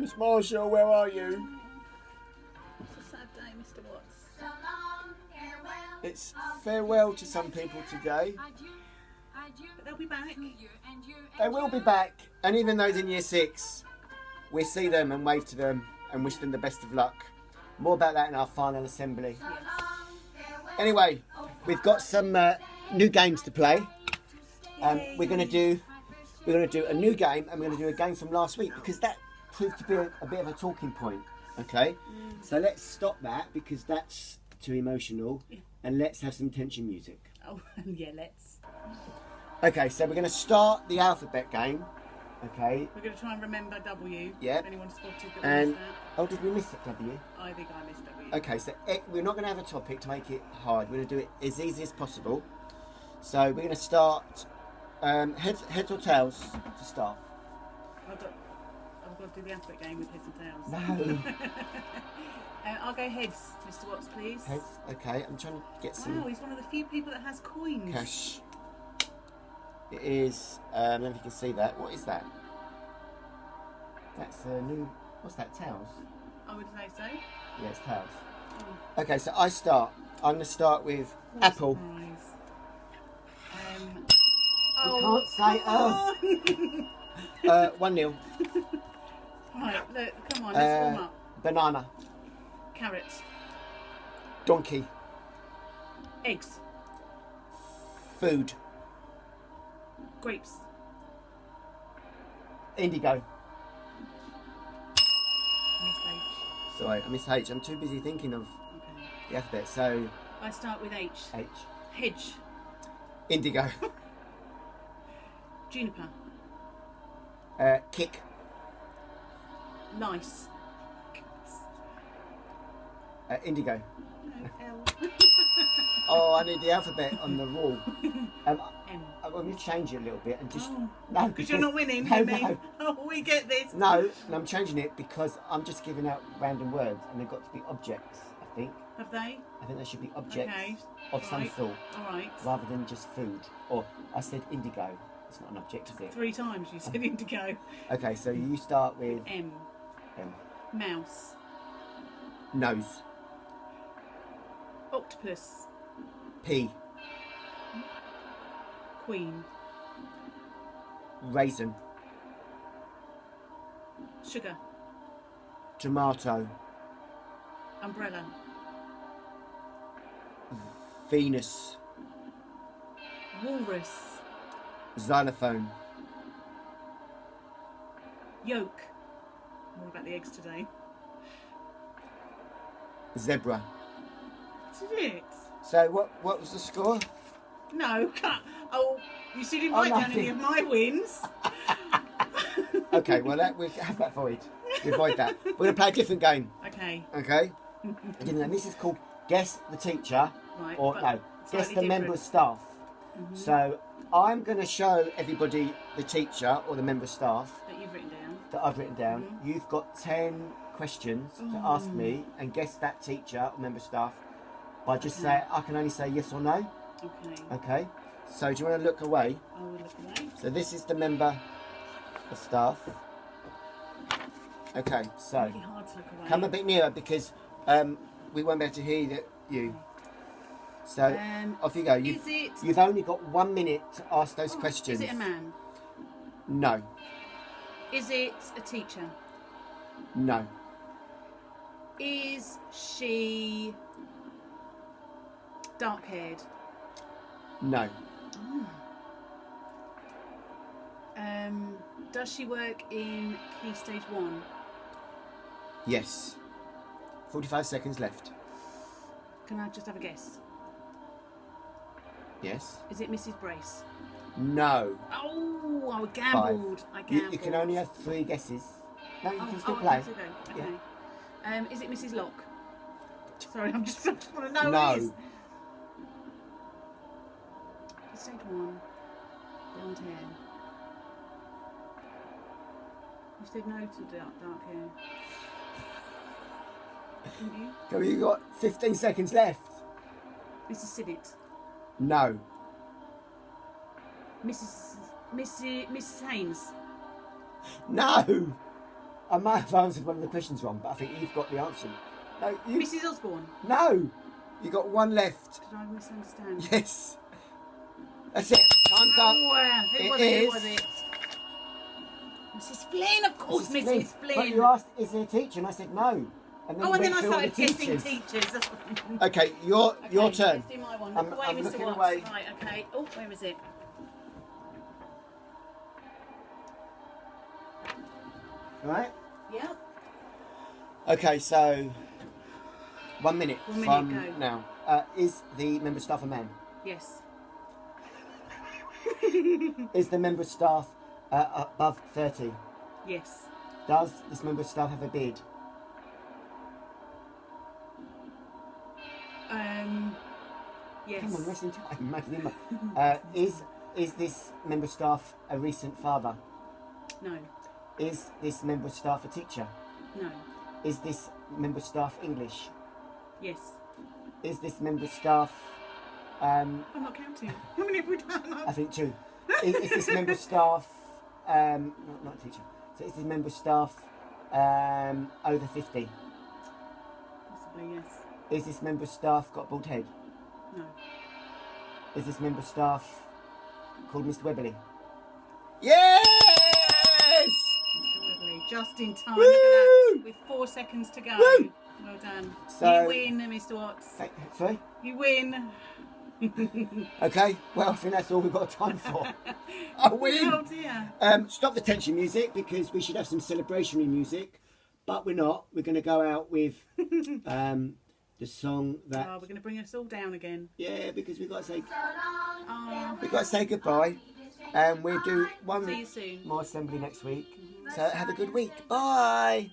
Miss Marshall, where are you? It's a sad day, Mr. Watts. It's farewell to some people today. But they'll be back. They will be back, and even those in year 6, we see them and wave to them and wish them the best of luck. More about that in our final assembly. Anyway, we've got some new games to play. We're going to do a new game, and we're going to do a game from last week because that proved to be a bit of a talking point. Okay, so let's stop that because that's too emotional, and let's have some tension music. Oh, yeah, let's. Okay, so we're going to start the alphabet game. Okay. We're going to try and remember W. Yep. If anyone spotted that we And missed that. oh, did we miss it, W? I think I missed W. Okay, so we're not going to have a topic to make it hard. We're going to do it as easy as possible. So we're going to start heads or tails to start. I've got to do the alphabet game with heads and tails. No. I'll go heads, Mr. Watts, please. Heads. Okay, I'm trying to get some Wow, he's one of the few people that has coins. cash. It is. I don't know if you can see that. What is that? That's a new. What's that? Tails. I would say so. Yeah, it's tails. Oh, Okay, so I start. I'm going to start with what a apple. surprise. You can't say 1-0. Right, look, come on, let's warm up. Banana. Carrots. Donkey. Eggs. Food. Grapes. Indigo. Miss H. Sorry, I missed H. I'm too busy thinking of Okay. the alphabet. So I start with H. H. Hedge. Indigo. Juniper. Kick. Lice. Indigo. No, L. Oh, I need the alphabet on the wall. M. I'm going to change it a little bit and just Oh, no, because you're not winning, No, you mean? no. Oh, we get this. No, and I'm changing it because I'm just giving out random words and they've got to be objects. I think. Have they? I think they should be objects Okay. of some Right. sort All right. rather than just food. Or I said indigo. It's not an object, is it? 3 times you said indigo. Okay, so you start with M. Mouse. nose. Octopus. P. Queen. Raisin. Sugar. Tomato. Umbrella. Venus. Walrus. Xylophone. Yolk. More about the eggs today. Zebra. Did it? So what was the score? No, cut. Oh, you still didn't write down any of my wins. Okay, well we have that void. We avoid that. We're going to play a different game. Okay. Okay? And this is called Guess the Teacher. Right, Or but no, Guess slightly the member of different. staff. So I'm going to show everybody the teacher or the member of staff That you've written down. that I've written down. You've got 10 questions to ask me and guess that teacher or member of staff by just say, I can only say yes or no. Okay. Okay? So do you want to look away? I will look away. So this is the member of staff. Okay, so Really hard to look away. come a bit nearer because we won't be able to hear you. So off you go. You've only got 1 minute to ask those questions. Is it a man? No. Is it a teacher? No. Is she dark-haired? No. Does she work in Key Stage 1? Yes. 45 seconds left. Can I just have a guess? Yes. Is it Mrs. Brace? No. Oh, I gambled. I gambled. You can only have 3 guesses. No, you can still I play. can still go. Okay. Is it Mrs. Locke? Sorry, I just want to know No. who it is. Stage 1. Blonde hair. You said no to dark hair. Didn't you? So you got 15 seconds left. Mrs. Sinnott. No. Mrs. Haynes. No. I might have answered one of the questions wrong, but I think you've got the answer. No, you. Mrs. Osborne. No, you got one left. Did I misunderstand? Yes. That's it. Time's up. Oh, who It was it? is- Who was it? Mrs. Flynn, of course, Mrs. Flynn. But you asked, is there a teacher? And I said no. And Oh, and you then went I through all the started guessing teachers. teachers. Okay, your Okay, turn. Let's do my one. I'm Look away, Mr. looking Watts. away. Right, okay. Oh, where is it? Right? Yeah. Okay, so 1 minute, 1 minute, from go. now. Is the member of staff a man? Yes. Is the member of staff above 30? Yes. Does this member of staff have a beard? Yes. Come on, wasting time. Making him is this member of staff a recent father? No. Is this member of staff a teacher? No. Is this member of staff English? Yes. Is this member of staff, I'm not counting. How many have we done? I think two. Is this member of staff, not a teacher, so is this member of staff over 50? Possibly, yes. Is this member of staff got a bald head? No. Is this member of staff called Mr. Webberley? Yes! Mr. Webley, just in time. Woo! Look at that. With 4 seconds to go. Woo! Well done. So- You win, Mr. Watts. Sorry? You win. Okay, well, I think that's all we've got time for. I win! Oh dear. Stop the tension music because we should have some celebratory music, but we're not. We're going to go out with the song that. Oh, we're going to bring us all down again. Yeah, because we've got to Oh, say goodbye, and we'll do see one you soon. more assembly next week. So have a good week. Bye.